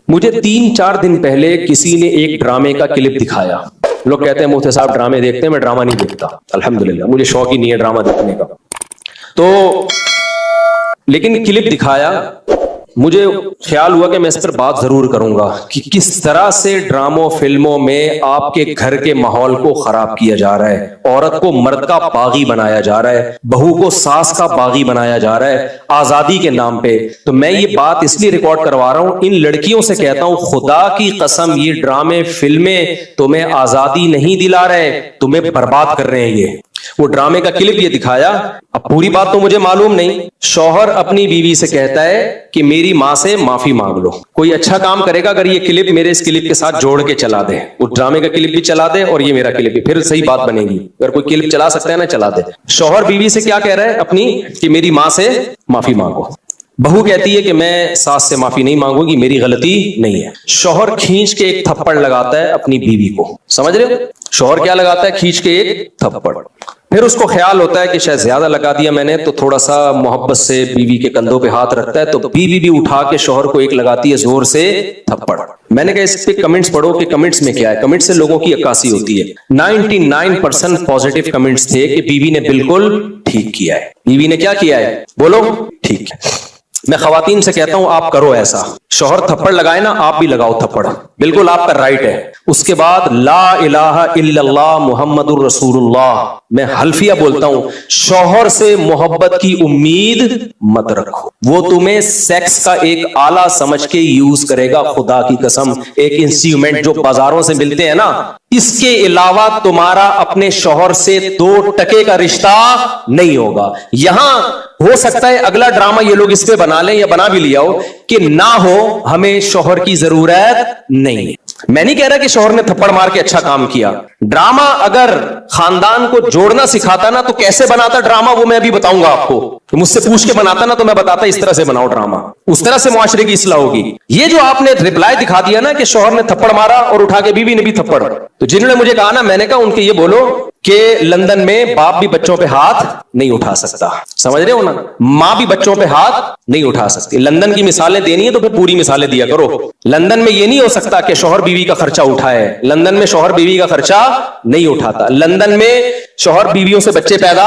مجھے 3-4 دن پہلے کسی نے ایک ڈرامے کا کلپ دکھایا. لوگ کہتے ہیں مفتی صاحب ڈرامے دیکھتے ہیں, میں ڈرامہ نہیں دیکھتا الحمدللہ, مجھے شوق ہی نہیں ہے ڈرامہ دیکھنے کا. تو لیکن کلپ دکھایا, مجھے خیال ہوا کہ میں اس پر بات ضرور کروں گا کہ کس طرح سے ڈراموں فلموں میں آپ کے گھر کے ماحول کو خراب کیا جا رہا ہے, عورت کو مرد کا باغی بنایا جا رہا ہے, بہو کو ساس کا باغی بنایا جا رہا ہے آزادی کے نام پہ. تو میں یہ بات اس لیے ریکارڈ کروا رہا ہوں, ان لڑکیوں سے کہتا ہوں خدا کی قسم یہ ڈرامے فلمیں تمہیں آزادی نہیں دلا رہے, تمہیں برباد کر رہے ہیں. یہ وہ ڈرامے کا کلپ یہ دکھایا, اب پوری بات تو مجھے معلوم نہیں. شوہر اپنی بیوی سے کہتا ہے کہ میری ماں سے معافی مانگ لو. کوئی اچھا کام کرے گا اگر یہ کلپ میرے اس کلپ کے ساتھ جوڑ کے چلا دے, وہ ڈرامے کا کلپ بھی چلا دے اور یہ میرا کلپ بھی, پھر صحیح بات بنے گی. اگر کوئی کلپ چلا سکتا ہے نا چلا دے. شوہر بیوی سے کیا کہہ رہا ہے اپنی, کہ میری ماں سے معافی مانگو. بہو کہتی ہے کہ میں ساس سے معافی نہیں مانگوں گی, میری غلطی نہیں ہے. شوہر کھینچ کے ایک تھپڑ لگاتا ہے اپنی بیوی کو, سمجھ رہے ہو؟ شوہر کیا لگاتا ہے, کھینچ کے ایک تھپڑ. پھر اس کو خیال ہوتا ہے کہ شاید زیادہ لگا دیا میں نے, تو تھوڑا سا محبت سے بیوی کے کندھوں پہ ہاتھ رکھتا ہے, تو بیوی بھی اٹھا کے شوہر کو ایک لگاتی ہے زور سے تھپڑ. میں نے کہا اس پہ کمنٹس پڑھو کہ کمنٹس میں کیا ہے. کمنٹ سے لوگوں کی عکاسی ہوتی ہے. 99% پازیٹیو کمنٹس تھے کہ بیوی نے بالکل ٹھیک کیا ہے. بیوی نے کیا کیا ہے بولو, ٹھیک ہے. میں خواتین سے کہتا ہوں آپ کرو ایسا, شوہر تھپڑ لگائے نا آپ بھی لگاؤ تھپڑ, بالکل آپ کا رائٹ ہے. اس کے بعد لا الہ الا اللہ محمد الرسول اللہ, میں حلفیہ بولتا ہوں, شوہر سے محبت کی امید مت رکھو, وہ تمہیں سیکس کا ایک آلہ سمجھ کے یوز کرے گا. خدا کی قسم ایک انسٹرومنٹ جو بازاروں سے ملتے ہیں نا, اس کے علاوہ تمہارا اپنے شوہر سے 2 ٹکے کا رشتہ نہیں ہوگا. یہاں ہو سکتا ہے اگلا ڈرامہ یہ لوگ اس پہ بنا لیں یا بنا بھی لیا ہو کہ نہ ہو, ہمیں شوہر کی ضرورت نہیں ہے. میں نہیں کہہ رہا کہ شوہر نے تھپڑ مار کے اچھا کام کیا. ڈرامہ اگر خاندان کو جوڑنا سکھاتا نا تو کیسے بناتا ڈرامہ وہ میں ابھی بتاؤں گا آپ کو. مجھ سے پوچھ کے بناتا نا تو میں بتاتا اس طرح سے بناؤ ڈرامہ, اس طرح سے معاشرے کی اصلاح ہوگی. یہ جو آپ نے رپلائی دکھا دیا نا کہ شوہر نے تھپڑ مارا اور اٹھا کے بیوی نے بھی تھپڑ, تو جنہوں نے مجھے کہا نا, میں نے کہا ان کے یہ بولو کہ لندن میں باپ بھی بچوں پہ ہاتھ نہیں اٹھا سکتا, سمجھ رہے ہو نا, ماں بھی بچوں پہ ہاتھ نہیں اٹھا سکتی. لندن کی مثالیں دینی ہے تو پھر پوری مثالیں دیا کرو. لندن میں یہ نہیں ہو سکتا کہ شوہر بیوی کا خرچہ اٹھائے, لندن میں شوہر بیوی کا خرچہ نہیں اٹھاتا. لندن میں شوہر بیویوں سے بچے پیدا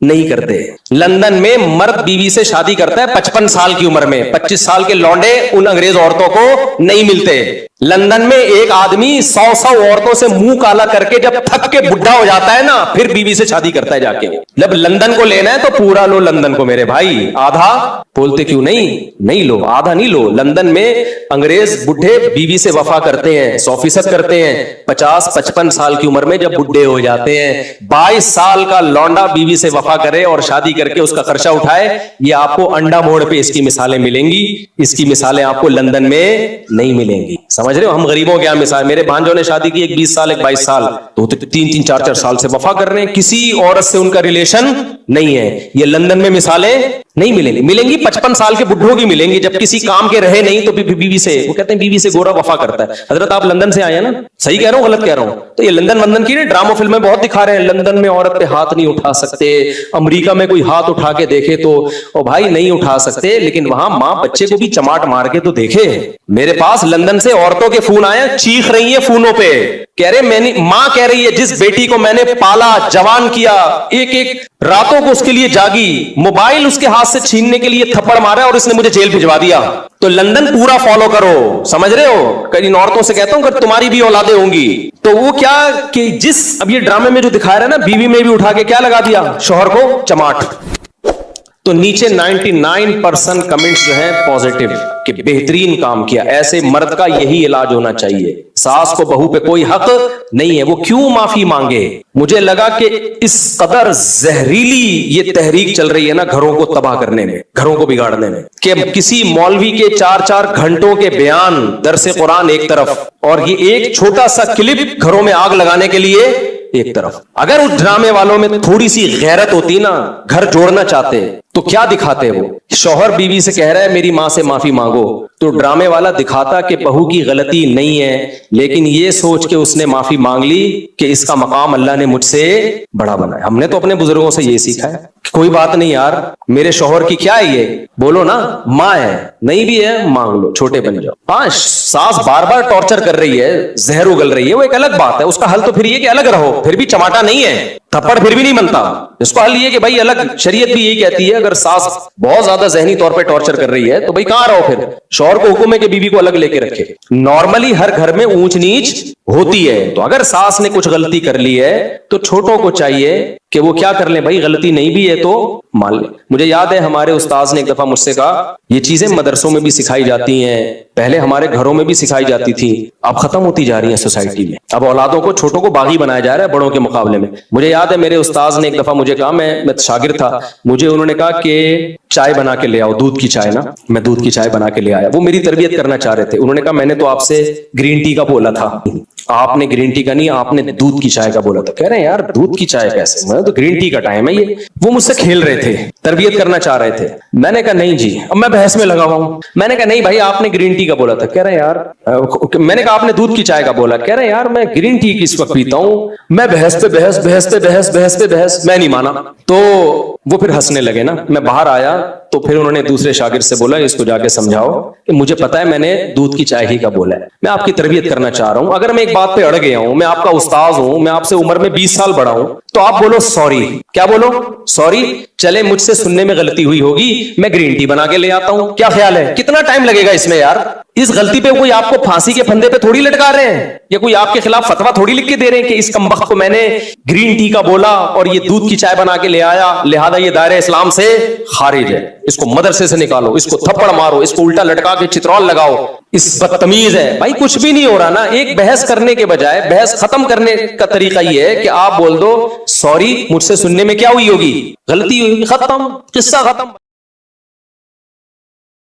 نہیں کرتے. لندن میں مرد بیوی سے شادی کرتا ہے 55 سال کی عمر میں, 25 سال کے لونڈے ان انگریز عورتوں کو نہیں ملتے. لندن میں ایک آدمی 100 عورتوں سے منہ کالا کر کے جب تھک کے بڈھا ہو جاتا ہے نا, پھر بیوی سے شادی کرتا ہے جا کے. جب لندن کو لینا ہے تو پورا لو لندن کو میرے بھائی, آدھا بولتے کیوں نہیں لو, آدھا نہیں لو. لندن میں انگریز بڈھے بیوی سے وفا کرتے ہیں, 100% کرتے ہیں. 50-55 سال کی عمر میں جب بڈھے ہو جاتے ہیں, 22 سال کا لونڈا بیوی سے وفا کرے اور شادی کر کے اس کا خرچہ اٹھائے. یہ آپ کو انڈا موڑ پہ اس کی مثالیں ملیں گی, اس کی مثالیں آپ کو لندن میں نہیں ملیں گی. سمجھ رہے ہو, ہم غریبوں کے یہاں مثال, میرے بھانجوں نے شادی کی, ایک 20 سال ایک 22 سال, تو 3-3 4-4 سال سے وفا کر رہے ہیں, کسی عورت سے ان کا ریلیشن نہیں ہے. یہ لندن میں مثالیں نہیں ملیں گی 55 سال کے بڈھوں کی ملیں گی جب کسی کام کے رہے نہیں تو بیوی سے, وہ کہتے ہیں بیوی سے گورا وفا کرتا ہے. حضرت آپ لندن سے آئے ہیں نا, صحیح کہہ رہا ہوں غلط کہہ رہا ہوں؟ تو یہ لندن کی ڈراموں فلمیں بہت دکھا رہے ہیں, لندن میں عورت پہ ہاتھ نہیں اٹھا سکتے, امریکہ میں کوئی ہاتھ اٹھا کے دیکھے تو او بھائی نہیں اٹھا سکتے, لیکن وہاں ماں بچے کو بھی چماٹ مار کے تو دیکھے. میرے پاس لندن سے عورتوں کے فون آئے, چیخ رہی ہیں فونوں پہ, کہہ رہے ماں کہہ رہی ہے جس بیٹی کو میں نے پالا جوان کیا, ایک راتوں کو اس کے لیے جاگی, موبائل اس کے ہاتھ سے چھیننے کے لیے تھپڑ مارا اور اس نے مجھے جیل بھجوا دیا. تو لندن پورا فالو کرو, سمجھ رہے ہو. کئی عورتوں سے کہتا ہوں کہ تمہاری بھی اولادیں ہوں گی تو وہ کیا کہ جس اب یہ ڈرامے میں جو دکھا رہا ہے نا, بیوی میں بھی اٹھا کے کیا لگا دیا, شوہر کو چماٹ. تو نیچے 99% کمنٹس جو ہیں پازیٹیو کہ بہترین کام کیا, ایسے مرد کا یہی علاج ہونا چاہیے. ساس کو بہو پہ کوئی حق نہیں ہے, وہ کیوں معافی مانگے. مجھے لگا کہ اس قدر زہریلی یہ تحریک چل رہی ہے نا گھروں کو تباہ کرنے میں, گھروں کو بگاڑنے میں, کہ کسی مولوی کے 4-4 گھنٹوں کے بیان, درس قرآن ایک طرف, اور یہ ایک چھوٹا سا کلپ گھروں میں آگ لگانے کے لیے ایک طرف. اگر اس ڈرامے والوں میں تھوڑی سی غیرت ہوتی نا, گھر جوڑنا چاہتے, تو کیا دکھاتے وہ. شوہر بیوی سے کہہ رہا ہے میری ماں سے معافی مانگو, تو ڈرامے والا دکھاتا کہ بہو کی غلطی نہیں ہے، لیکن یہ سوچ کے اس نے معافی مانگ لی کہ اس کا مقام اللہ نے مجھ سے بڑا بنایا۔ ہم نے تو اپنے بزرگوں سے یہ سیکھا ہے کہ کوئی بات نہیں یار، میرے شوہر کی کیا ہے، یہ بولو نا ماں ہے، نہیں بھی ہے مانگ لو، چھوٹے بن جاؤ۔ ہاں ساس بار بار ٹارچر کر رہی ہے، زہر اگل رہی ہے، وہ ایک الگ بات ہے، اس کا حل تو پھر یہ کہ الگ رہو، پھر بھی چماٹا نہیں ہے، تھپڑ پھر بھی نہیں بنتا، اس کو حل یہ کہ بھائی الگ، شریعت بھی یہی کہتی ہے اگر ساس بہت زیادہ ذہنی طور پہ ٹارچر کر رہی ہے تو بھائی کہاں رہو، پھر شوہر کو حکم ہے کہ بیوی کو الگ لے کے رکھے۔ نارملی ہر گھر میں اونچ نیچ ہوتی ہے، تو اگر ساس نے کچھ غلطی کر لی ہے تو چھوٹوں کو چاہیے کہ وہ کیا کر لیں، بھائی غلطی نہیں بھی ہے تو مان لیں۔ مجھے یاد ہے ہمارے استاذ نے ایک دفعہ مجھ سے کہا یہ چیزیں مدرسوں میں بھی سکھائی جاتی ہیں، پہلے ہمارے گھروں میں بھی سکھائی جاتی تھی، اب ختم ہوتی جا رہی ہیں سوسائٹی میں، اب اولادوں کو، چھوٹوں کو باغی بنایا جا رہا ہے بڑوں کے مقابلے میں۔ مجھے یاد ہے میرے استاذ نے ایک دفعہ مجھے کہا، میں شاگرد تھا، مجھے انہوں نے کہا کہ چائے بنا کے لے آؤ، دودھ کی چائے نا، میں دودھ کی چائے بنا کے لے آیا۔ وہ میری تربیت کرنا چاہ رہے تھے، انہوں نے کہا میں نے تو آپ سے گرین ٹی کا بولا تھا، آپ نے گرین ٹی کا نہیں، آپ نے دودھ کی چائے کا بولا تھا۔ کہہ رہے ہیں یار دودھ کی چائے کیسے، میں تو گرین ٹی کا ٹائم ہے یہ۔ وہ مجھ سے کھیل رہے تھے، تربیت کرنا چاہ رہے تھے۔ میں نے کہا نہیں جی، اب میں بحث میں لگا ہوا ہوں، میں نے کہا نہیں بھائی آپ نے گرین ٹی کا بولا تھا۔ کہہ رہے ہیں یار، میں نے کہا آپ نے دودھ کی چائے کا بولا، کہہ رہے ہیں یار میں گرین ٹی کس وقت پیتا ہوں، میں بحث پہ بحث، بحث پہ بحث، بحث پہ بحث، میں نہیں مانا۔ تو وہ پھر ہنسنے لگے نا، میں باہر آیا تو پھر انہوں نے دوسرے شاگرد سے بولا اس کو جا کے سمجھاؤ کہ مجھے پتا ہے میں نے دودھ کی چائے ہی کا بولا ہے، میں آپ کی تربیت کرنا چاہ رہا ہوں، اگر میں ایک بات پہ اڑ گیا ہوں، میں آپ کا استاذ ہوں، میں آپ سے عمر میں 20 سال بڑا ہوں، تو آپ بولو سوری۔ کیا بولو؟ سوری۔ چلے مجھ سے سننے میں غلطی ہوئی ہوگی، میں گرین ٹی بنا کے لے آتا ہوں، کیا خیال ہے؟ کتنا ٹائم لگے گا اس میں یار؟ اس غلطی پہ کوئی آپ کو پھانسی کے پھندے پہ تھوڑی لٹکا رہے ہیں، یا کوئی آپ کے خلاف فتویٰ تھوڑی لکھ کے دے رہے ہیں کہ اس کمبخت کو میں نے گرین ٹی کا بولا اور یہ دودھ کی چائے بنا کے لے آیا، لہذا یہ دائرہ اسلام سے خارج ہے، اس کو مدرسے سے نکالو، اس کو تھپڑ مارو، اس کو الٹا لٹکا کے چترول لگاؤ، اس بدتمیز ہے۔ بھائی کچھ بھی نہیں ہو رہا نا، ایک بحث کرنے کے بجائے بحث ختم کرنے کا طریقہ یہ ہے کہ آپ بول دو سوری، مجھ سے سننے میں کیا ہوئی ہوگی، غلطی ہوئی، ختم، قصہ ختم۔